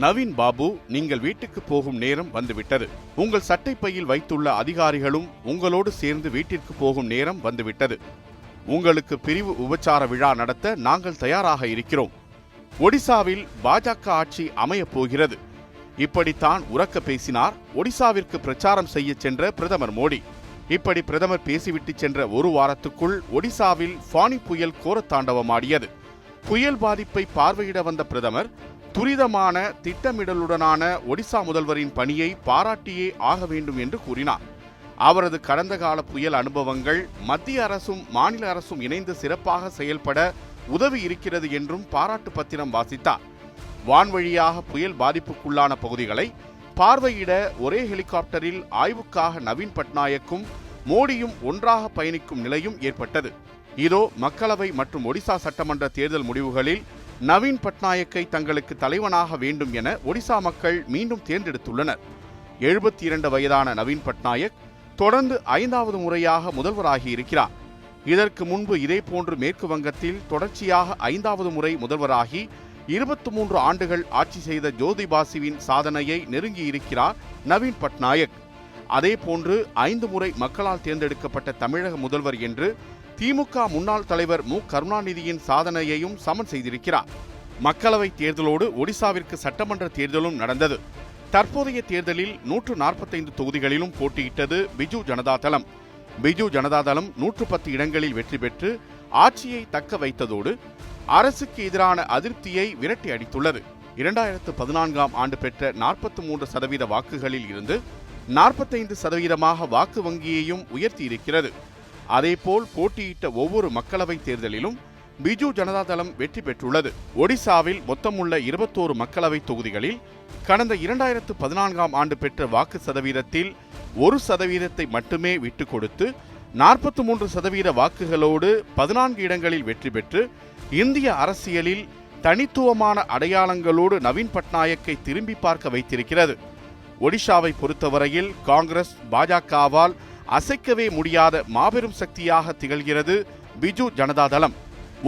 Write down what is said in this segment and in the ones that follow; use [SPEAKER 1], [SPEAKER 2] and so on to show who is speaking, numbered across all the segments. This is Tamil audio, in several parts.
[SPEAKER 1] நவீன் பாபு, நீங்கள் வீட்டுக்கு போகும் நேரம் வந்துவிட்டது. உங்கள் சட்டை பையில் வைத்துள்ள அதிகாரிகளும் உங்களோடு சேர்ந்து வீட்டிற்கு போகும் நேரம் வந்துவிட்டது. உங்களுக்கு பிரிவு உபச்சார விழா நடத்த நாங்கள் தயாராக இருக்கிறோம். ஒடிசாவில் பாஜக ஆட்சி அமையப் போகிறது. இப்படித்தான் உரக்க பேசினார் ஒடிசாவிற்கு பிரச்சாரம் செய்ய சென்ற பிரதமர் மோடி. இப்படி பிரதமர் பேசிவிட்டு சென்ற ஒரு வாரத்துக்குள் ஒடிசாவில் ஃபானி புயல் கோரத்தாண்டவமாடியது. புயல் பாதிப்பை பார்வையிட வந்த பிரதமர் துரிதமான திட்டமிடலுடனான ஒடிசா முதல்வரின் பணியை பாராட்டியே ஆக வேண்டும் என்று கூறினார். அவரது கடந்த கால புயல் அனுபவங்கள் மத்திய அரசும் மாநில அரசும் இணைந்து சிறப்பாக செயல்பட உதவி இருக்கிறது என்றும் பாராட்டு பத்திரம் வாசித்தார். வான்வழியாக புயல் பாதிப்புக்குள்ளான பகுதிகளை பார்வையிட ஒரே ஹெலிகாப்டரில் ஆய்வுக்காக நவீன் பட்நாயக்கும் மோடியும் ஒன்றாக பயணிக்கும் நிலையும் ஏற்பட்டது. இதோ மக்களவை மற்றும் ஒடிசா சட்டமன்ற தேர்தல் முடிவுகளில் நவீன் பட்நாயக்கை தங்களுக்கு தலைவனாக வேண்டும் என ஒடிசா மக்கள் மீண்டும் தேர்ந்தெடுத்துள்ளனர். 72 வயதான நவீன் பட்நாயக் தொடர்ந்து 5வது முறையாக முதல்வராகி இருக்கிறார். இதற்கு முன்பு இதேபோன்று மேற்கு வங்கத்தில் தொடர்ச்சியாக 5வது முறை முதல்வராகி 23 ஆண்டுகள் ஆட்சி செய்த ஜோதி பாசுவின் சாதனையை நெருங்கியிருக்கிறார் நவீன் பட்நாயக். அதேபோன்று 5 முறை மக்களால் தேர்ந்தெடுக்கப்பட்ட தமிழக முதல்வர் என்று திமுக முன்னாள் தலைவர் மு கருணாநிதியின் சாதனையையும் சமன் செய்திருக்கிறார். மக்களவை தேர்தலோடு ஒடிசாவிற்கு சட்டமன்ற தேர்தலும் நடந்தது. தற்போதைய தேர்தலில் 145 தொகுதிகளிலும் போட்டியிட்டது பிஜு ஜனதா தளம். பிஜு ஜனதா தளம் 110 இடங்களில் வெற்றி பெற்று ஆட்சியை தக்க வைத்ததோடு அரசுக்கு எதிரான அதிருப்தியை விரட்டி அடித்துள்ளது. 2014ஆம் ஆண்டு பெற்ற 43% வாக்குகளில் இருந்து 45% வாக்கு வங்கியையும் உயர்த்தியிருக்கிறது. அதேபோல் போட்டியிட்ட ஒவ்வொரு மக்களவை தேர்தலிலும் பிஜு ஜனதா தளம் வெற்றி பெற்றுள்ளது. ஒடிசாவில் மொத்தமுள்ள 21 மக்களவை தொகுதிகளில் கடந்த 2014ஆம் ஆண்டு பெற்ற வாக்கு சதவீதத்தில் 1% மட்டுமே விட்டுக் கொடுத்து 43% வாக்குகளோடு 14 இடங்களில் வெற்றி பெற்று இந்திய அரசியலில் தனித்துவமான அடையாளங்களோடு நவீன் பட்நாயக்கை திரும்பி பார்க்க வைத்திருக்கிறது. ஒடிஷாவை பொறுத்தவரையில் காங்கிரஸ் பாஜகவால் அசைக்கவே முடியாத மாபெரும் சக்தியாக திகழ்கிறது பிஜு ஜனதா தளம்.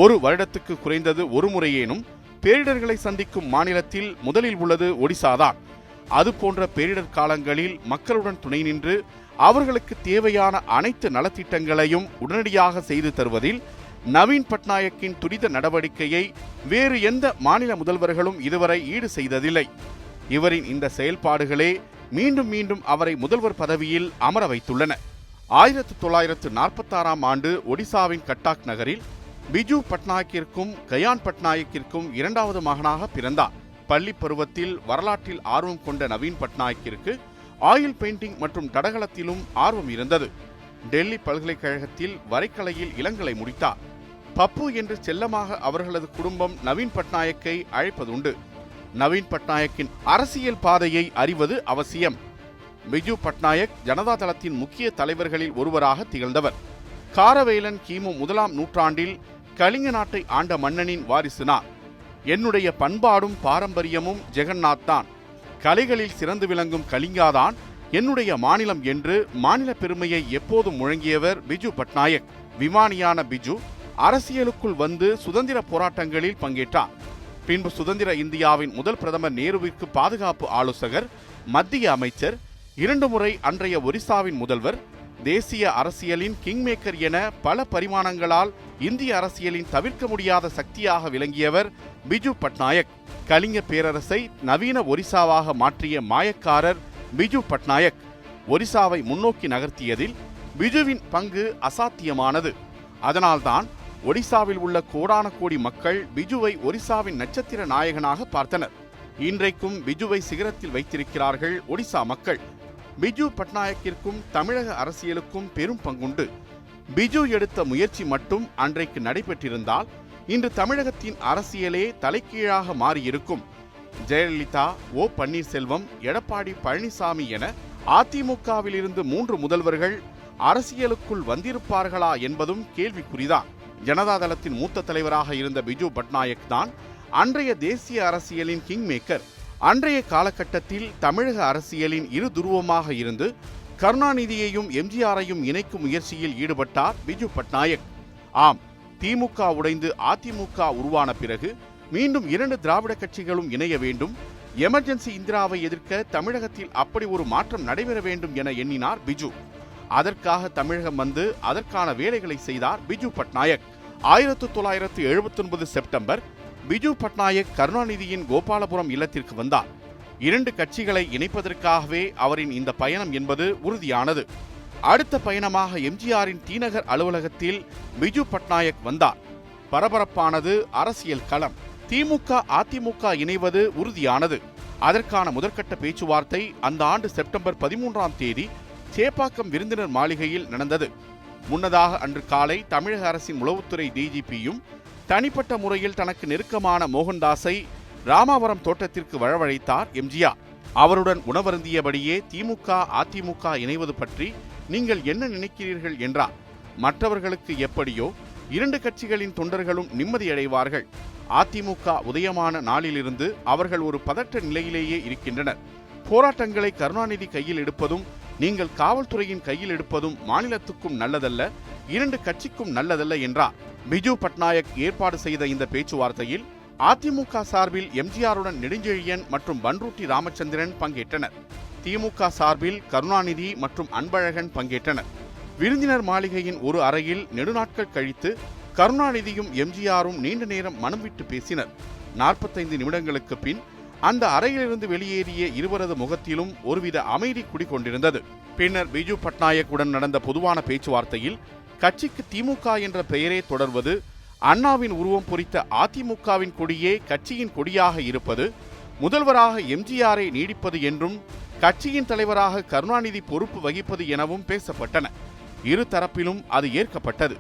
[SPEAKER 1] ஒரு வருடத்துக்கு குறைந்தது ஒரு முறையேனும் பேரிடர்களை சந்திக்கும் மாநிலத்தில் முதலில் உள்ளது ஒடிசாதான். அது போன்ற பேரிடர் காலங்களில் மக்களுடன் துணை நின்று அவர்களுக்கு தேவையான அனைத்து நலத்திட்டங்களையும் உடனடியாக செய்து தருவதில் நவீன் பட்நாயக்கின் துரித நடவடிக்கையை வேறு எந்த மாநில முதல்வர்களும் இதுவரை ஈடு செய்ததில்லை. இவரின் இந்த செயல்பாடுகளே மீண்டும் மீண்டும் அவரை முதல்வர் பதவியில் அமர வைத்துள்ளன. 1946ஆம் ஆண்டு ஒடிசாவின் கட்டாக் நகரில் பிஜு பட்நாயக்கிற்கும் கயான் பட்நாயக்கிற்கும் 2வது மகனாக பிறந்தார். பள்ளி பருவத்தில் வரலாற்றில் ஆர்வம் கொண்ட நவீன் பட்நாயக்கிற்கு ஆயில் பெயிண்டிங் மற்றும் தடகளத்திலும் ஆர்வம் இருந்தது. டெல்லி பல்கலைக்கழகத்தில் வரைகலையில் இளங்கலை முடித்தார். பப்பு என்று செல்லமாக அவர்களது குடும்பம் நவீன் பட்நாயக்கை அழைப்பதுண்டு. நவீன் பட்நாயக்கின் அரசியல் பாதையை அறிவது அவசியம். பிஜு பட்நாயக் ஜனதா தளத்தின் முக்கிய தலைவர்களில் ஒருவராக திகழ்ந்தவர். காரவேலன் கிமு 1ஆம் நூற்றாண்டில் கலிங்க நாட்டை ஆண்ட மன்னனின் வாரிசுனார். என்னுடைய பண்பாடும் பாரம்பரியமும் ஜெகநாத் தான், கலைகளில் சிறந்து விளங்கும் கலிங்காதான் என்னுடைய மாநிலம் என்று மாநில பெருமையை எப்போதும் முழங்கியவர் பிஜு பட்நாயக். விமானியான பிஜு அரசியலுக்குள் வந்து சுதந்திர போராட்டங்களில் பங்கேற்றார். பின்பு சுதந்திர இந்தியாவின் முதல் பிரதமர் நேருவிற்கு பாதுகாப்பு ஆலோசகர், மத்திய அமைச்சர், 2 முறை அன்றைய ஒரிசாவின் முதல்வர், தேசிய அரசியலின் கிங்மேக்கர் என பல பரிமாணங்களால் இந்திய அரசியலின் தவிர்க்க முடியாத சக்தியாக விளங்கியவர் பிஜு பட்நாயக். கலிங்க பேரரசை நவீன ஒரிசாவாக மாற்றிய மாயக்காரர் பிஜு பட்நாயக். ஒரிசாவை முன்னோக்கி நகர்த்தியதில் பிஜுவின் பங்கு அசாத்தியமானது. அதனால்தான் ஒடிசாவில் உள்ள கோடான கோடி மக்கள் பிஜுவை ஒரிசாவின் நட்சத்திர நாயகனாக பார்த்தனர். இன்றைக்கும் பிஜுவை சிகரத்தில் வைத்திருக்கிறார்கள் ஒடிசா மக்கள். பிஜு பட்நாயக்கிற்கும் தமிழக அரசியலுக்கும் பெரும் பங்குண்டு. பிஜு எடுத்த முயற்சி மட்டும் அன்றைக்கு நடைபெற்றிருந்தால் இன்று தமிழகத்தின் அரசியலே தலைகீழாக மாறியிருக்கும். ஜெயலலிதா, ஓ பன்னீர்செல்வம், எடப்பாடி பழனிசாமி என அதிமுகவிலிருந்து 3 முதல்வர்கள் அரசியலுக்குள் வந்திருப்பார்களா என்பதும் கேள்விக்குறிதான். ஜனதா தளத்தின் மூத்த தலைவராக இருந்த பிஜு பட்நாயக் தான் அன்றைய தேசிய அரசியலின் கிங் மேக்கர். அன்றைய காலகட்டத்தில் தமிழக அரசியலின் இரு துருவமாக இருந்து கருணாநிதியையும் எம்ஜிஆரையும் இணைக்கும் முயற்சியில் ஈடுபட்டார் பிஜு பட்நாயக். ஆம், திமுக உடைந்து அதிமுக உருவான பிறகு மீண்டும் 2 திராவிட கட்சிகளும் இணைய வேண்டும், எமர்ஜென்சி இந்திராவை எதிர்க்க தமிழகத்தில் அப்படி ஒரு மாற்றம் நடைபெற வேண்டும் என எண்ணினார் பிஜு. அதற்காக தமிழகம் வந்து அதற்கான வேலைகளை செய்தார் பிஜு பட்நாயக். 1979 செப்டம்பர் பிஜு பட்நாயக் கருணாநிதியின் கோபாலபுரம் இல்லத்திற்கு வந்தார். 2 கட்சிகளை இணைப்பதற்காகவே அவரின் இந்த பயணம் என்பது உறுதியானது. அடுத்த பயணமாக எம்ஜிஆரின் டிநகர் அலுவலகத்தில் பிஜு பட்நாயக் வந்தார். பரபரப்பானது அரசியல் களம். திமுக அதிமுக இணைவது உறுதியானது. அதற்கான முதற்கட்ட பேச்சுவார்த்தை அந்த ஆண்டு செப்டம்பர் 13ஆம் தேதி சேப்பாக்கம் விருந்தினர் மாளிகையில் நடந்தது. முன்னதாக அன்று காலை தமிழக அரசின் உளவுத்துறை டிஜிபியும் தனிப்பட்ட முறையில் தனக்கு நெருக்கமான மோகன்தாஸை ராமாவரம் தோட்டத்திற்கு வரவழைத்தார் எம்ஜிஆர். அவருடன் உணவருந்தியபடியே திமுக அதிமுக இணைவது பற்றி நீங்கள் என்ன நினைக்கிறீர்கள் என்றார். மற்றவர்களுக்கு எப்படியோ 2 கட்சிகளின் தொண்டர்களும் நிம்மதியடைவார்கள். அதிமுக உதயமான நாளிலிருந்து அவர்கள் ஒரு பதற்ற நிலையிலேயே இருக்கின்றனர். போராட்டங்களை கருணாநிதி கையில் எடுப்பதும் நீங்கள் காவல்துறையின் கையில் எடுப்பதும் மாநிலத்துக்கும் நல்லதல்ல, 2 கட்சிக்கும் நல்லதல்ல என்றார். பிஜு பட்நாயக் ஏற்பாடு செய்த இந்த பேச்சுவார்த்தையில் அதிமுக சார்பில் எம்ஜிஆருடன் நெடுஞ்செழியன் மற்றும் பன்ருட்டி ராமச்சந்திரன் பங்கேற்றனர். திமுக சார்பில் கருணாநிதி மற்றும் அன்பழகன் பங்கேற்றனர். விருந்தினர் மாளிகையின் ஒரு அறையில் நெடுநாட்கள் கழித்து கருணாநிதியும் எம்ஜிஆரும் நீண்ட நேரம் மனம் விட்டு பேசினர். 45 நிமிடங்களுக்கு பின் அந்த அறையிலிருந்து வெளியேறிய இருவரது முகத்திலும் ஒருவித அமைதி குடிகொண்டிருந்தது. பின்னர் பிஜு பட்நாயக் உடன் நடந்த பொதுவான பேச்சுவார்த்தையில் கட்சிக்கு திமுக என்ற பெயரே தொடர்வது, அண்ணாவின் உருவம் பொறித்த அதிமுகவின் கொடியே கட்சியின் கொடியாக இருப்பது, முதல்வராக எம்ஜிஆரை நீடிப்பது என்றும் கட்சியின் தலைவராக கருணாநிதி பொறுப்பு வகிப்பது எனவும் பேசப்பட்டன. இரு தரப்பிலும் அது ஏற்கப்பட்டது.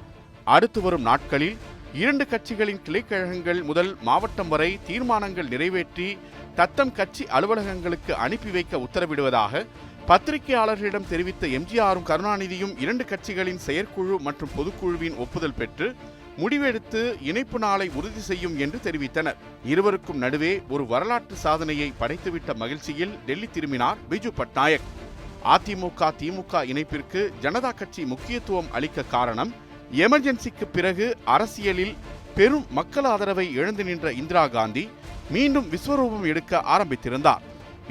[SPEAKER 1] அடுத்து வரும் நாட்களில் 2 கட்சிகளின் கிளைக்கழகங்கள் முதல் மாவட்டம் வரை தீர்மானங்கள் நிறைவேற்றி தத்தம் கட்சி அலுவலகங்களுக்கு அனுப்பி வைக்க உத்தரவிடுவதாக பத்திரிகையாளர்களிடம் தெரிவித்த எம்ஜிஆரும் கருணாநிதியும் 2 கட்சிகளின் செயற்குழு மற்றும் பொதுக்குழுவின் ஒப்புதல் பெற்று முடிவெடுத்து இணைப்பு நாளை உறுதி செய்யும் என்று தெரிவித்தனர். இருவருக்கும் நடுவே ஒரு வரலாற்று சாதனையை படைத்துவிட்ட மகிழ்ச்சியில் டெல்லி திரும்பினார் பிஜு பட்நாயக். அதிமுக திமுக இணைப்பிற்கு ஜனதா கட்சி முக்கியத்துவம் அளிக்க காரணம், எமர்ஜென்சிக்கு பிறகு அரசியலில் பெரும் மக்கள் ஆதரவை இழந்து நின்ற இந்திரா காந்தி மீண்டும் விஸ்வரூபம் எடுக்க ஆரம்பித்திருந்தார்.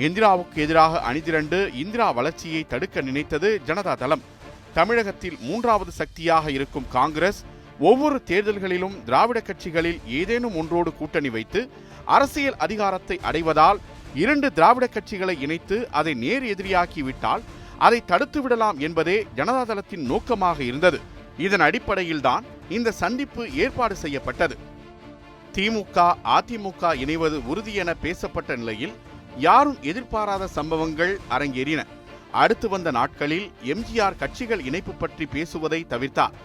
[SPEAKER 1] இந்திராவுக்கு எதிராக அணிதிரண்டு இந்திரா வளர்ச்சியை தடுக்க நினைத்தது ஜனதா தளம். தமிழகத்தில் 3வது சக்தியாக இருக்கும் காங்கிரஸ் ஒவ்வொரு தேர்தல்களிலும் திராவிட கட்சிகளில் ஏதேனும் ஒன்றோடு கூட்டணி வைத்து அரசியல் அதிகாரத்தை அடைவதால் 2 திராவிட கட்சிகளை இணைத்து அதை நேர் எதிரியாக்கிவிட்டால் அதை தடுத்து விடலாம் என்பதே ஜனதாதளத்தின் நோக்கமாக இருந்தது. இதன் அடிப்படையில்தான் இந்த சந்திப்பு ஏற்பாடு செய்யப்பட்டது. திமுக அதிமுக இணைவது உறுதி என பேசப்பட்ட நிலையில் யாரும் எதிர்பாராத சம்பவங்கள் அரங்கேறின. அடுத்து வந்த நாட்களில் எம்ஜிஆர் கட்சிகள் இணைப்பு பற்றி பேசுவதை தவிர்த்தார்.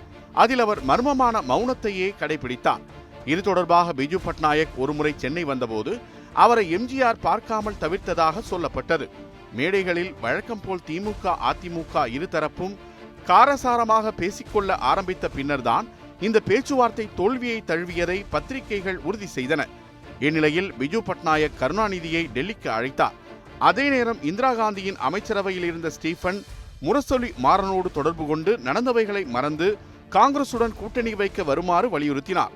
[SPEAKER 1] அதில் அவர் மர்மமான மௌனத்தையே கடைபிடித்தார். இது தொடர்பாக பிஜு பட்நாயக் ஒருமுறை சென்னை வந்தபோது அவரை எம்ஜிஆர் பார்க்காமல் தவிர்த்ததாக சொல்லப்பட்டது. மேடைகளில் வழக்கம் போல் திமுக அதிமுக இருதரப்பும் காரசாரமாக பேசிக்கொள்ள ஆரம்பித்த பின்னர்தான் இந்த பேச்சுவார்த்தை தோல்வியை தழுவியதை பத்திரிகைகள் உறுதி செய்தன. இந்நிலையில் பிஜு பட்நாயக் கருணாநிதியை டெல்லிக்கு அழைத்தார். அதே நேரம் இந்திரா காந்தியின் அமைச்சரவையில் இருந்த ஸ்டீபன் முரசொலி மாறனோடு தொடர்பு கொண்டு நடந்தவைகளை மறந்து காங்கிரசுடன் கூட்டணி வைக்க வருமாறு வலியுறுத்தினார்.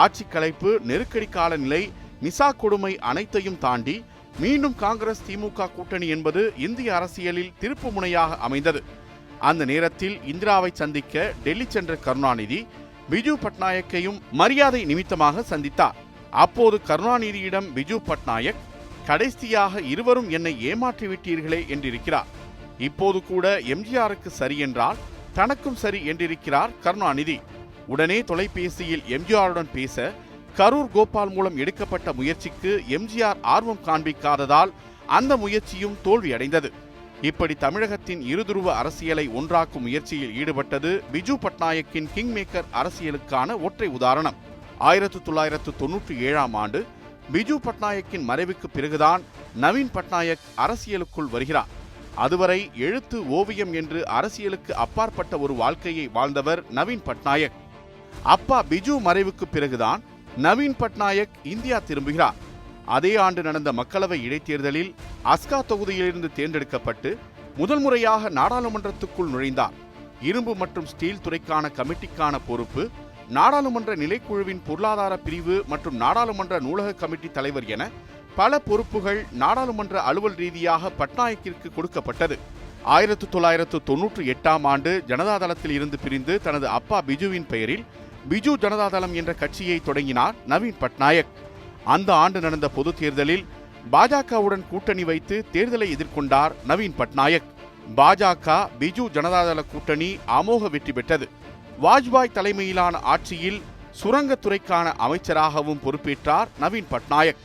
[SPEAKER 1] ஆட்சி கலைப்பு, நெருக்கடி கால நிலை, மிசா கொடுமை அனைத்தையும் தாண்டி மீண்டும் காங்கிரஸ் திமுக கூட்டணி என்பது இந்திய அரசியலில் திருப்பு முனையாக அமைந்தது. அந்த நேரத்தில் இந்திராவை சந்திக்க டெல்லி சென்ற கருணாநிதி பிஜு பட்நாயக்கையும் மரியாதை நிமித்தமாக சந்தித்தார். அப்போது கருணாநிதியிடம் பிஜு பட்நாயக், கடைசியாக இருவரும் என்னை ஏமாற்றிவிட்டீர்களே என்றிருக்கிறார். இப்போது கூட எம்ஜிஆருக்கு சரி என்றால் தனக்கும் சரி என்றிருக்கிறார் கருணாநிதி. உடனே தொலைபேசியில் எம்ஜிஆருடன் பேச கரூர் கோபால் மூலம் எடுக்கப்பட்ட முயற்சிக்கு எம்ஜிஆர் ஆர்வம் காண்பிக்காததால் அந்த முயற்சியும் தோல்வியடைந்தது. இப்படி தமிழகத்தின் இருதுருவ அரசியலை ஒன்றாக்கும் முயற்சியில் ஈடுபட்டது பிஜு பட்நாயக்கின் கிங் மேக்கர் அரசியலுக்கான ஒற்றை உதாரணம். 1997ஆம் ஆண்டு பிஜு பட்நாயக்கின் மறைவுக்கு பிறகுதான் நவீன் பட்நாயக் அரசியலுக்குள் வருகிறார். அதுவரை எழுத்து, ஓவியம் என்று அரசியலுக்கு அப்பாற்பட்ட ஒரு வாழ்க்கையை வாழ்ந்தவர் நவீன் பட்நாயக். அப்பா பிஜு மறைவுக்கு பிறகுதான் நவீன் பட்நாயக் இந்தியா திரும்புகிறார். அதே ஆண்டு நடந்த மக்களவை இடைத்தேர்தலில் அஸ்கா தொகுதியிலிருந்து தேர்ந்தெடுக்கப்பட்டு முதல் முறையாக நாடாளுமன்றத்துக்குள் நுழைந்தார். இரும்பு மற்றும் ஸ்டீல் துறைக்கான கமிட்டிக்கான பொறுப்பு, நாடாளுமன்ற நிலைக்குழுவின் பொருளாதார பிரிவு மற்றும் நாடாளுமன்ற நூலக கமிட்டி தலைவர் என பல பொறுப்புகள் நாடாளுமன்ற அலுவல் ரீதியாக பட்நாயக்கிற்கு கொடுக்கப்பட்டது. 1998ஆம் ஆண்டு ஜனதாதளத்தில் இருந்து பிரிந்து தனது அப்பா பிஜுவின் பெயரில் பிஜு ஜனதாதளம் என்ற கட்சியை தொடங்கினார் நவீன் பட்நாயக். அந்த ஆண்டு நடந்த பொது தேர்தலில் பாஜகவுடன் கூட்டணி வைத்து தேர்தலை எதிர்கொண்டார் நவீன் பட்நாயக். பாஜக பிஜு ஜனதாதள கூட்டணி அமோக வெற்றி பெற்றது. வாஜ்பாய் தலைமையிலான ஆட்சியில் சுரங்கத்துறைக்கான அமைச்சராகவும் பொறுப்பேற்றார் நவீன் பட்நாயக்.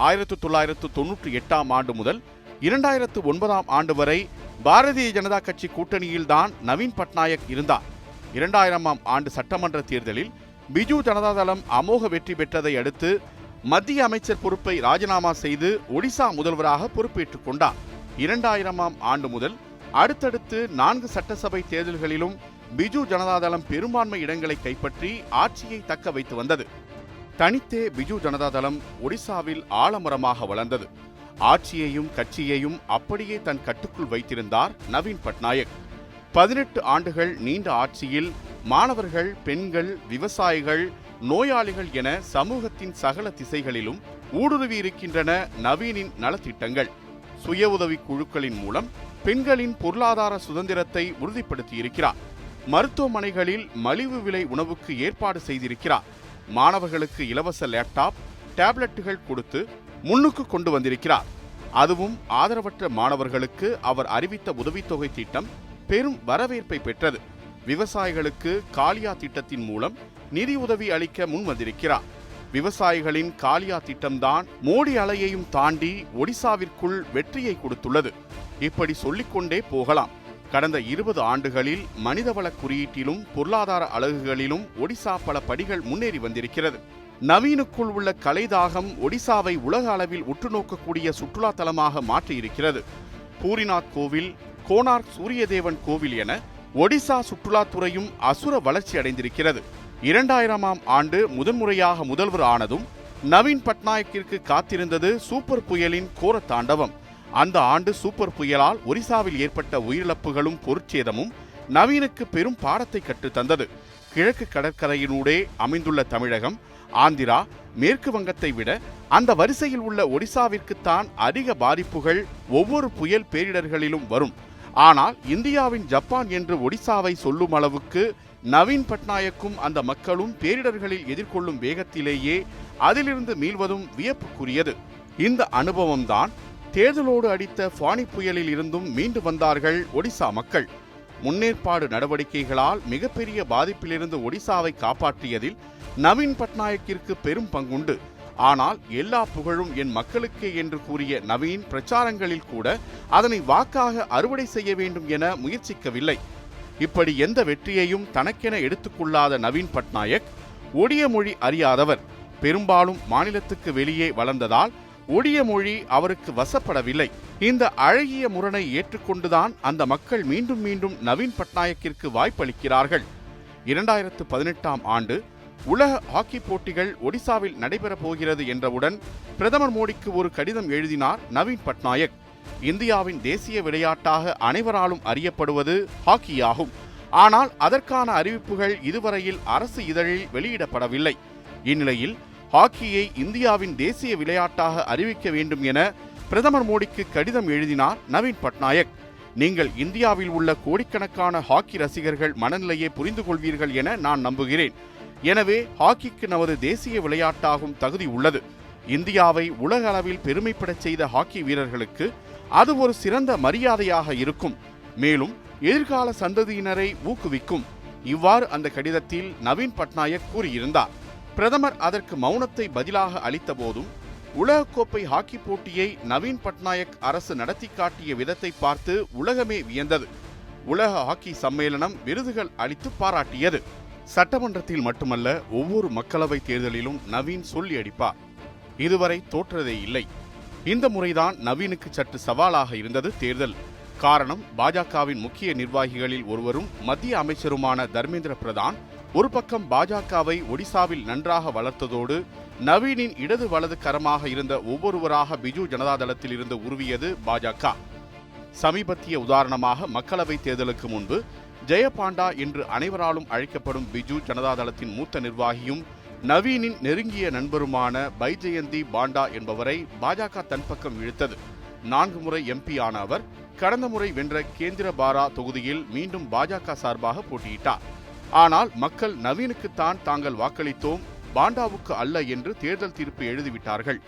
[SPEAKER 1] 1998ஆம் ஆண்டு முதல் 2009ஆம் ஆண்டு வரை பாரதிய ஜனதா கட்சி கூட்டணியில்தான் நவீன் பட்நாயக் இருந்தார். 2000ஆம் ஆண்டு சட்டமன்ற தேர்தலில் பிஜு ஜனதாதளம் அமோக வெற்றி பெற்றதை அடுத்து மத்திய அமைச்சர் பொறுப்பை ராஜினாமா செய்து ஒடிசா முதல்வராக பொறுப்பேற்றுக் கொண்டார். 2000ஆம் ஆண்டு முதல் அடுத்தடுத்து 4 சட்டசபை தேர்தல்களிலும் பிஜு ஜனதாதளம் பெரும்பான்மை இடங்களை கைப்பற்றி ஆட்சியை தக்க வைத்து வந்தது. தனித்தே பிஜு ஜனதாதளம் ஒடிசாவில் ஆலமரமாக வளர்ந்தது. ஆட்சியையும் கட்சியையும் அப்படியே தன் கட்டுக்குள் வைத்திருந்தார் நவீன் பட்நாயக். 18 ஆண்டுகள் நீண்ட ஆட்சியில் மாணவர்கள், பெண்கள், விவசாயிகள், நோயாளிகள் என சமூகத்தின் சகல திசைகளிலும் ஊடுருவி இருக்கின்றன நவீனின் நலத்திட்டங்கள். சுய உதவி குழுக்களின் மூலம் பெண்களின் பொருளாதார சுதந்திரத்தை உறுதிப்படுத்தியிருக்கிறார். மருத்துவமனைகளில் மலிவு விலை உணவுக்கு ஏற்பாடு செய்திருக்கிறார். மாணவர்களுக்கு இலவச லேப்டாப், டேப்லெட்டுகள் கொடுத்து முன்னுக்கு கொண்டு வந்திருக்கிறார். அதுவும் ஆதரவற்ற மாணவர்களுக்கு அவர் அறிவித்த உதவித்தொகை திட்டம் பெரும் வரவேற்பை பெற்றது. விவசாயிகளுக்கு காலியா திட்டத்தின் மூலம் நிதி உதவி அளிக்க முன் வந்திருக்கிறார். விவசாயிகளின் காலியா திட்டம்தான் மோடி அலையையும் தாண்டி ஒடிசாவிற்குள் வெற்றியை கொடுத்துள்ளது. இப்படி சொல்லிக்கொண்டே போகலாம். கடந்த 20 ஆண்டுகளில் மனிதவள குறியீட்டிலும் பொருளாதார அலகுகளிலும் ஒடிசா பல படிகள் முன்னேறி வந்திருக்கிறது. நவீனுக்குள் உள்ள கலைதாகம் ஒடிசாவை உலக அளவில் உற்று நோக்கக்கூடிய சுற்றுலா தலமாக மாற்றியிருக்கிறது. பூரிநாத் கோவில், கோனார்க் சூரியதேவன் கோவில் என ஒடிசா சுற்றுலாத்துறையும் அசுர வளர்ச்சி அடைந்திருக்கிறது. 2000ஆம் ஆண்டு முதன்முறையாக முதல்வர் ஆனதும் நவீன் பட்நாயக்கிற்கு காத்திருந்தது சூப்பர் புயலின் கோர தாண்டவம். அந்த ஆண்டு சூப்பர் புயலால் ஒரிசாவில் ஏற்பட்ட உயிரிழப்புகளும் பொருட்சேதமும் நவீனுக்கு பெரும் பாடத்தை கற்றுத்தந்தது. கிழக்கு கடற்கரையினூடே அமைந்துள்ள தமிழகம், ஆந்திரா, மேற்கு வங்கத்தை விட அந்த வரிசையில் உள்ள ஒடிசாவிற்குத்தான் அதிக பாதிப்புகள் ஒவ்வொரு புயல் பேரிடர்களிலும் வரும். ஆனால் இந்தியாவின் ஜப்பான் என்று ஒடிசாவை சொல்லும் அளவுக்கு நவீன் பட்நாயக்கும் அந்த மக்களும் பேரிடர்களில் எதிர்கொள்ளும் வேகத்திலேயே அதிலிருந்து மீள்வதும் வியப்புக்குரியது. இந்த அனுபவம்தான் தேர்தலோடு அடித்த ஃபானி புயலில் இருந்தும் மீண்டு வந்தார்கள் ஒடிசா மக்கள். முன்னேற்பாடு நடவடிக்கைகளால் மிகப்பெரிய பாதிப்பிலிருந்து ஒடிசாவை காப்பாற்றியதில் நவீன் பட்நாயக்கிற்கு பெரும் பங்குண்டு. ஆனால் எல்லா புகழும் என் மக்களுக்கே என்று கூறிய நவீன் பிரச்சாரங்களில் கூட அதனை வாக்காக அறுவடை செய்ய வேண்டும் என முயற்சிக்கவில்லை. இப்படி எந்த வெற்றியையும் தனக்கென எடுத்துக்கொள்ளாத நவீன் பட்நாயக் ஒடிய மொழி அறியாதவர். பெரும்பாலும் மாநிலத்துக்கு வெளியே வளர்ந்ததால் ஒடிய மொழி அவருக்கு வசப்படவில்லை. இந்த அழகிய முரணை ஏற்றுக்கொண்டுதான் அந்த மக்கள் மீண்டும் மீண்டும் நவீன் பட்நாயக்கிற்கு வாய்ப்பளிக்கிறார்கள். 2018ஆம் ஆண்டு உலக ஹாக்கி போட்டிகள் ஒடிசாவில் நடைபெறப் போகிறது என்றவுடன் பிரதமர் மோடிக்கு ஒரு கடிதம் எழுதினார் நவீன் பட்நாயக். இந்தியாவின் தேசிய விளையாட்டாக அனைவராலும் அறியப்படுவது ஹாக்கியாகும். ஆனால் அதற்கான அறிவிப்புகள் இதுவரையில் அரசு இதழில் வெளியிடப்படவில்லை. இந்நிலையில் ஹாக்கியை இந்தியாவின் தேசிய விளையாட்டாக அறிவிக்க வேண்டும் என பிரதமர் மோடிக்கு கடிதம் எழுதினார் நவீன் பட்நாயக். நீங்கள் இந்தியாவில் உள்ள கோடிக்கணக்கான ஹாக்கி ரசிகர்கள் மனநிலையை புரிந்து கொள்வீர்கள் என நான் நம்புகிறேன். எனவே ஹாக்கிக்கு நமது தேசிய விளையாட்டாகும் தகுதி உள்ளது. இந்தியாவை உலக அளவில் பெருமைப்படச் செய்த ஹாக்கி வீரர்களுக்கு அது ஒரு சிறந்த மரியாதையாக இருக்கும். மேலும் எதிர்கால சந்ததியினரை ஊக்குவிக்கும். இவ்வாறு அந்த கடிதத்தில் நவீன் பட்நாயக் கூறியிருந்தார். பிரதமர் அதற்கு மௌனத்தை பதிலாக அளித்த போதும் உலகக்கோப்பை ஹாக்கி போட்டியை நவீன் பட்நாயக் அரசு நடத்தி காட்டிய விதத்தை பார்த்து உலகமே வியந்தது. உலக ஹாக்கி சம்மேளனம் விருதுகள் அளித்து பாராட்டியது. சட்டமன்றத்தில் மட்டுமல்ல, ஒவ்வொரு மக்களவை தேர்தலிலும் நவீன் சொல்லி அடிப்பார். இதுவரை தோற்றதே இல்லை. இந்த முறைதான் நவீனுக்கு சற்று சவாலாக இருந்தது தேர்தல். காரணம், பாஜகவின் முக்கிய நிர்வாகிகளில் ஒருவரும் மத்திய அமைச்சருமான தர்மேந்திர பிரதான் ஒரு பக்கம் பாஜகவை ஒடிசாவில் நன்றாக வளர்த்ததோடு நவீனின் இடது வலது கரமாக இருந்த ஒவ்வொருவராக பிஜு ஜனதாதளத்தில் இருந்து உருவியது பாஜக. சமீபத்திய உதாரணமாக மக்களவை தேர்தலுக்கு முன்பு ஜெயபாண்டா என்று அனைவராலும் அழைக்கப்படும் பிஜு ஜனதாதளத்தின் மூத்த நிர்வாகியும் நவீனின் நெருங்கிய நண்பருமான பைஜெயந்தி பாண்டா என்பவரை பாஜக தன் பக்கம் இழுத்தது. 4 முறை MP ஆன அவர் கடந்த முறை வென்ற கேந்திரபாரா தொகுதியில் மீண்டும் பாஜக சார்பாக போட்டியிட்டார். ஆனால் மக்கள் நவீனுக்குத்தான் தாங்கள் வாக்களித்தோம், பாண்டாவுக்கு அல்ல என்று தேர்தல் தீர்ப்பு எழுதிவிட்டார்கள்.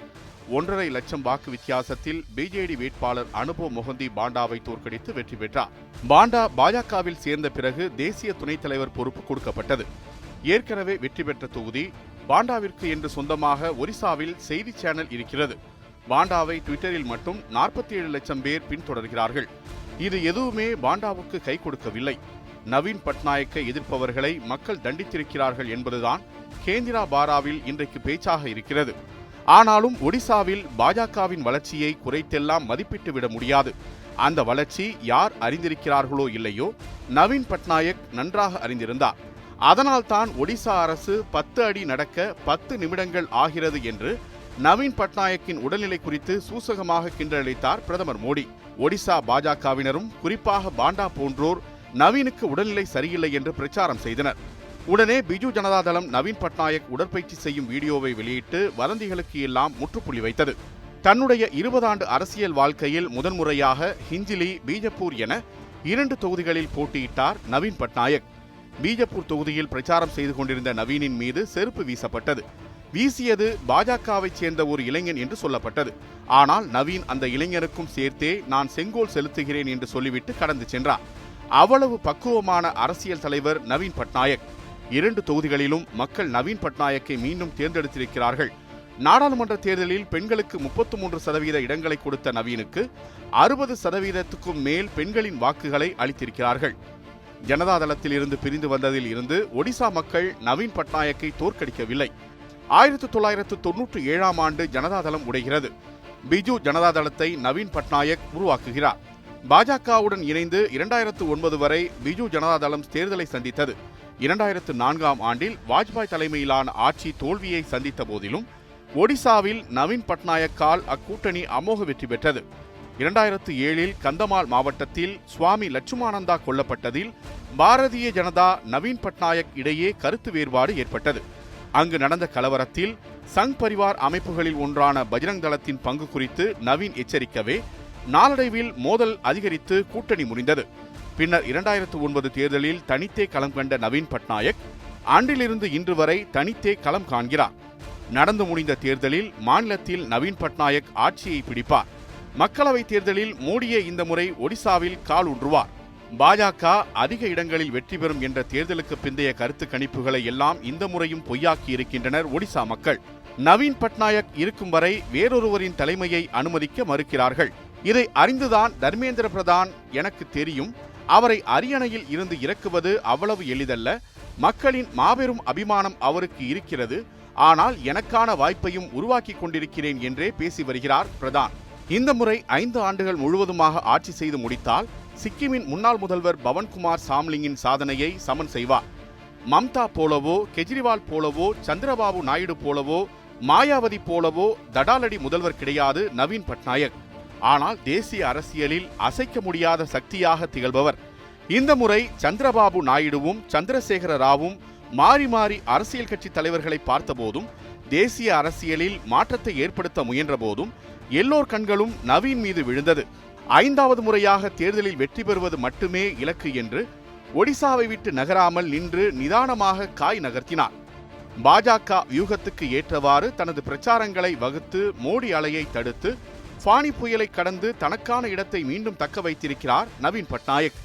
[SPEAKER 1] 1.5 லட்சம் வாக்கு வித்தியாசத்தில் பிஜேடி வேட்பாளர் அனுபவ் மொஹந்தி பாண்டாவை தோற்கடித்து வெற்றி பெற்றார். பாண்டா பாஜகவில் சேர்ந்த பிறகு தேசிய துணைத் தலைவர் பொறுப்பு கொடுக்கப்பட்டது. ஏற்கனவே வெற்றி பெற்ற தொகுதி பாண்டாவிற்கு என்று சொந்தமாக ஒரிசாவில் செய்தி சேனல் இருக்கிறது. பாண்டாவை ட்விட்டரில் மட்டும் 47 லட்சம் பேர் பின்தொடர்கிறார்கள். இது எதுவுமே பாண்டாவுக்கு கை கொடுக்கவில்லை. நவீன் பட்நாயக்கை எதிர்ப்பவர்களை மக்கள் தண்டித்திருக்கிறார்கள் என்பதுதான் கேந்திரபாராவில் இன்றைக்கு பேச்சாக இருக்கிறது. ஆனாலும் ஒடிசாவில் பாஜகவின் வளர்ச்சியை குறைத்தெல்லாம் மதிப்பிட்டு விட முடியாது. அந்த வளர்ச்சி யார் அறிந்திருக்கிறார்களோ இல்லையோ, நவீன் பட்நாயக் நன்றாக அறிந்திருந்தார். அதனால்தான் ஒடிசா அரசு 10 அடி நடக்க 10 நிமிடங்கள் ஆகிறது என்று நவீன் பட்நாயக்கின் உடல்நிலை குறித்து சூசகமாக கிண்டலடித்தார் பிரதமர் மோடி. ஒடிசா பாஜகவினரும் குறிப்பாக பாண்டா போன்றோர் நவீனுக்கு உடல்நிலை சரியில்லை என்று பிரச்சாரம் செய்தனர். உடனே பிஜு ஜனதா தளம் நவீன் பட்நாயக் உடற்பயிற்சி செய்யும் வீடியோவை வெளியிட்டு வதந்திகளுக்கு எல்லாம் முற்றுப்புள்ளி வைத்தது. தன்னுடைய 20 ஆண்டு அரசியல் வாழ்க்கையில் முதன்முறையாக ஹிஞ்சிலி, பீஜப்பூர் என 2 தொகுதிகளில் போட்டியிட்டார் நவீன் பட்நாயக். பீஜப்பூர் தொகுதியில் பிரச்சாரம் செய்து கொண்டிருந்த நவீனின் மீது செருப்பு வீசப்பட்டது. வீசியது பாஜகவை சேர்ந்த ஒரு இளைஞன் என்று சொல்லப்பட்டது. ஆனால் நவீன் அந்த இளைஞனுக்கும் சேர்த்தே நான் செங்கோல் செலுத்துகிறேன் என்று சொல்லிவிட்டு கடந்து சென்றார். அவ்வளவு பக்குவமான அரசியல் தலைவர் நவீன் பட்நாயக். 2 தொகுதிகளிலும் மக்கள் நவீன் பட்நாயக்கை மீண்டும் தேர்ந்தெடுத்திருக்கிறார்கள். நாடாளுமன்ற தேர்தலில் பெண்களுக்கு 33% இடங்களை கொடுத்த நவீனுக்கு 60%க்கும் மேல் பெண்களின் வாக்குகளை அளித்திருக்கிறார்கள். ஜனதாதளத்தில் இருந்து பிரிந்து வந்ததில் இருந்து ஒடிசா மக்கள் நவீன் பட்நாயக்கை தோற்கடிக்கவில்லை. 1997ஆம் ஆண்டு ஜனதாதளம் உடைகிறது. பிஜு ஜனதாதளத்தை நவீன் பட்நாயக் உருவாக்குகிறார். பாஜகவுடன் இணைந்து 2009 வரை பிஜு ஜனதாதளம் தேர்தலை சந்தித்தது. 2004ஆம் ஆண்டில் வாஜ்பாய் தலைமையிலான ஆட்சி தோல்வியை சந்தித்த போதிலும் ஒடிசாவில் நவீன் பட்நாயக்கால் அக்கூட்டணி அமோக வெற்றி பெற்றது. 2007இல் கந்தமால் மாவட்டத்தில் சுவாமி லட்சுமானந்தா கொல்லப்பட்டதில் பாரதிய ஜனதா நவீன் பட்நாயக் இடையே கருத்து வேறுபாடு ஏற்பட்டது. அங்கு நடந்த கலவரத்தில் சங் பரிவார் அமைப்புகளில் ஒன்றான பஜ்ரங் தளத்தின் பங்கு குறித்து நவீன் எச்சரிக்கவே நாளடைவில் மோதல் அதிகரித்து கூட்டணி முறிந்தது. பின்னர் 2009 தேர்தலில் தனித்தே களம் கண்ட நவீன் பட்நாயக் அன்றிலிருந்து இன்று வரை தனித்தே களம் காண்கிறார். நடந்து முடிந்த தேர்தலில் மாநிலத்தில் நவீன் பட்நாயக் ஆட்சியை பிடிப்பார். மக்களவைத் தேர்தலில் மோடியே இந்த முறை ஒடிசாவில் கால் ஊன்றுவார். பாஜக அதிக இடங்களில் வெற்றி பெறும் என்ற தேர்தலுக்கு பிந்தைய கருத்து கணிப்புகளை எல்லாம் இந்த முறையும் பொய்யாக்கி இருக்கின்றனர் ஒடிசா மக்கள். நவீன் பட்நாயக் இருக்கும் வரை வேறொருவரின் தலைமையை அனுமதிக்க மறுக்கிறார்கள். இதை அறிந்துதான் தர்மேந்திர பிரதான் எனக்கு தெரியும், அவரை அரியணையில் இருந்து இறக்குவது அவ்வளவு எளிதல்ல, மக்களின் மாபெரும் அபிமானம் அவருக்கு இருக்கிறது, ஆனால் எனக்கான வாய்ப்பையும் உருவாக்கி கொண்டிருக்கிறேன் என்றே பேசி வருகிறார் பிரதான். இந்த முறை 5 ஆண்டுகள் முழுவதுமாக ஆட்சி செய்து முடித்தால் சிக்கிமின் முன்னாள் முதல்வர் பவன்குமார் சாம்லிங்கின் சாதனையை சமன் செய்வார். மம்தா போலவோ, கெஜ்ரிவால் போலவோ, சந்திரபாபு நாயுடு போலவோ, மாயாவதி போலவோ தடாலடி முதல்வர் கிடையாது நவீன் பட்நாயக். ஆனால் தேசிய அரசியலில் அசைக்க முடியாத சக்தியாக திகழ்பவர். இந்த முறை சந்திரபாபு நாயுடுவும் சந்திரசேகர ராவும் மாறி மாறி அரசியல் கட்சி தலைவர்களை பார்த்தபோதும், தேசிய அரசியலில் மாற்றத்தை ஏற்படுத்த முயன்ற போதும் எல்லோர் கண்களும் நவீன் மீது விழுந்தது. 5வது முறையாக தேர்தலில் வெற்றி பெறுவது மட்டுமே இலக்கு என்று ஒடிசாவை விட்டு நகராமல் நின்று நிதானமாக காய் நகர்த்தினார். பாஜக வியூகத்துக்கு ஏற்றவாறு தனது பிரச்சாரங்களை வகுத்து மோடி அலையை தடுத்து ஃபானி புயலை கடந்து தனக்கான இடத்தை மீண்டும் தக்க வைத்திருக்கிறார் நவீன் பட்நாயக்.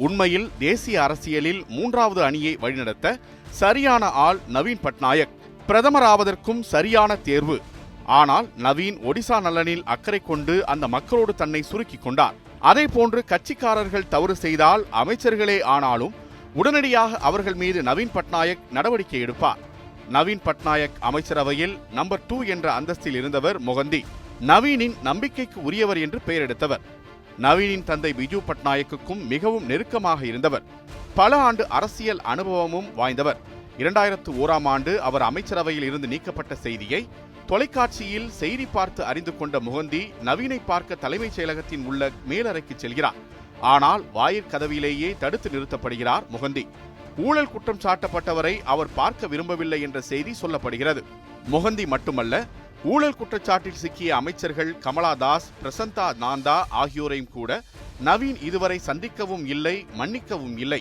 [SPEAKER 1] உண்மையில் தேசிய அரசியலில் 3வது அணியை வழிநடத்த சரியான ஆள் நவீன் பட்நாயக். பிரதமராவதற்கும் சரியான தேர்வு. ஆனால் நவீன் ஒடிசா நலனில் அக்கறை கொண்டு அந்த மக்களோடு தன்னை சுருக்கிக் கொண்டார். அதே போன்று கட்சிக்காரர்கள் தவறு செய்தால் அமைச்சர்களே ஆனாலும் உடனடியாக அவர்கள் மீது நவீன் பட்நாயக் நடவடிக்கை எடுப்பார். நவீன் பட்நாயக் அமைச்சரவையில் நம்பர் 2 என்ற அந்தஸ்தில் இருந்தவர் மொஹந்தி. நவீனின் நம்பிக்கைக்கு உரியவர் என்று பெயர் எடுத்தவர். நவீனின் தந்தை பிஜு பட்நாயக்குக்கும் மிகவும் நெருக்கமாக இருந்தவர். பல ஆண்டு அரசியல் அனுபவமும் வாய்ந்தவர். 2001ஆம் ஆண்டு அவர் அமைச்சரவையில் இருந்து நீக்கப்பட்ட செய்தியை தொலைக்காட்சியில் செய்தி பார்த்து அறிந்து கொண்ட மொஹந்தி நவீனை பார்க்க தலைமைச் செயலகத்தின் உள்ள மேலறைக்கு செல்கிறார். ஆனால் வாயிற் கதவிலேயே தடுத்து நிறுத்தப்படுகிறார் மொஹந்தி. ஊழல் குற்றம் சாட்டப்பட்டவரை அவர் பார்க்க விரும்பவில்லை என்ற செய்தி சொல்லப்படுகிறது. மொஹந்தி மட்டுமல்ல, ஊழல் குற்றச்சாட்டில் சிக்கிய அமைச்சர்கள் கமலா தாஸ், பிரசந்தா நாந்தா ஆகியோரையும் கூட நவீன் இதுவரை சந்திக்கவும் இல்லை, மன்னிக்கவும் இல்லை.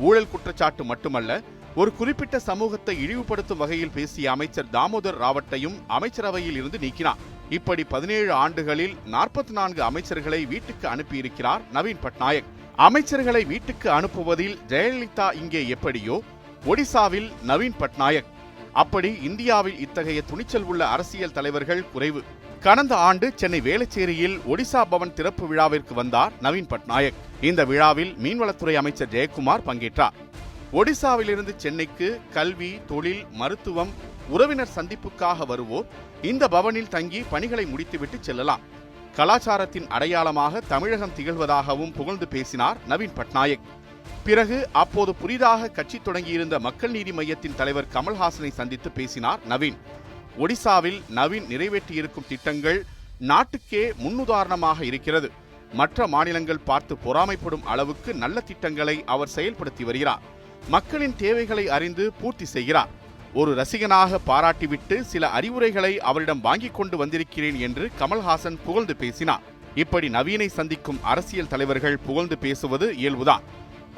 [SPEAKER 1] ஊழல் குற்றச்சாட்டு மட்டுமல்ல, ஒரு குறிப்பிட்ட சமூகத்தை இழிவுபடுத்தும் வகையில் பேசிய அமைச்சர் தாமோதர் ராவட்டையும் அமைச்சரவையில் இருந்து நீக்கினார். இப்படி 17 ஆண்டுகளில் 44 அமைச்சர்களை வீட்டுக்கு அனுப்பியிருக்கிறார் நவீன் பட்நாயக். அமைச்சர்களை வீட்டுக்கு அனுப்புவதில் ஜெயலலிதா இங்கே எப்படியோ, ஒடிசாவில் நவீன் பட்நாயக் அப்படி. இந்தியாவில் இத்தகைய துணிச்சல் உள்ள அரசியல் தலைவர்கள் குறைவு. கடந்த ஆண்டு சென்னை வேளச்சேரியில் ஒடிசா பவன் திறப்பு விழாவிற்கு வந்தார் நவீன் பட்நாயக். இந்த விழாவில் மீன்வளத்துறை அமைச்சர் ஜெயக்குமார் பங்கேற்றார். ஒடிசாவிலிருந்து சென்னைக்கு கல்வி, தொழில், மருத்துவம், உறவினர் சந்திப்புக்காக வருவோர் இந்த பவனில் தங்கி பணிகளை முடித்துவிட்டு செல்லலாம். கலாச்சாரத்தின் அடையாளமாக தமிழகம் திகழ்வதாகவும் புகழ்ந்து பேசினார் நவீன் பட்நாயக். பிறகு அப்போது புதிதாக கட்சி தொடங்கியிருந்த மக்கள் நீதி மய்யத்தின் தலைவர் கமல்ஹாசனை சந்தித்து பேசினார் நவீன். ஒடிசாவில் நவீன் நிறைவேற்றியிருக்கும் திட்டங்கள் நாட்டுக்கே முன்னுதாரணமாக இருக்கிறது. மற்ற மாநிலங்கள் பார்த்து பொறாமைப்படும் அளவுக்கு நல்ல திட்டங்களை அவர் செயல்படுத்தி வருகிறார். மக்களின் தேவைகளை அறிந்து பூர்த்தி செய்கிறார். ஒரு ரசிகனாக பாராட்டிவிட்டு சில அறிவுரைகளை அவரிடம் வாங்கிக் கொண்டு வந்திருக்கிறேன் என்று கமல்ஹாசன் புகழ்ந்து பேசினார். இப்படி நவீனை சந்திக்கும் அரசியல் தலைவர்கள் புகழ்ந்து பேசுவது இயல்புதான்.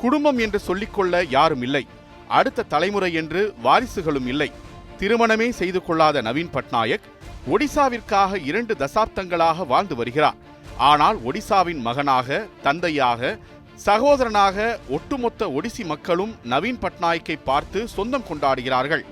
[SPEAKER 1] குடும்பம் என்று சொல்லிக்கொள்ள யாரும் இல்லை. அடுத்த தலைமுறை என்று வாரிசுகளும் இல்லை. திருமணமே செய்து கொள்ளாத நவீன் பட்நாயக் ஒடிசாவிற்காக 2 தசாப்தங்களாக வாழ்ந்து வருகிறார். ஆனால் ஒடிசாவின் மகனாக, தந்தையாக, சகோதரனாக ஒட்டுமொத்த ஒடிசி மக்களும் நவீன் பட்நாயக்கை பார்த்து சொந்தம் கொண்டாடுகிறார்கள்.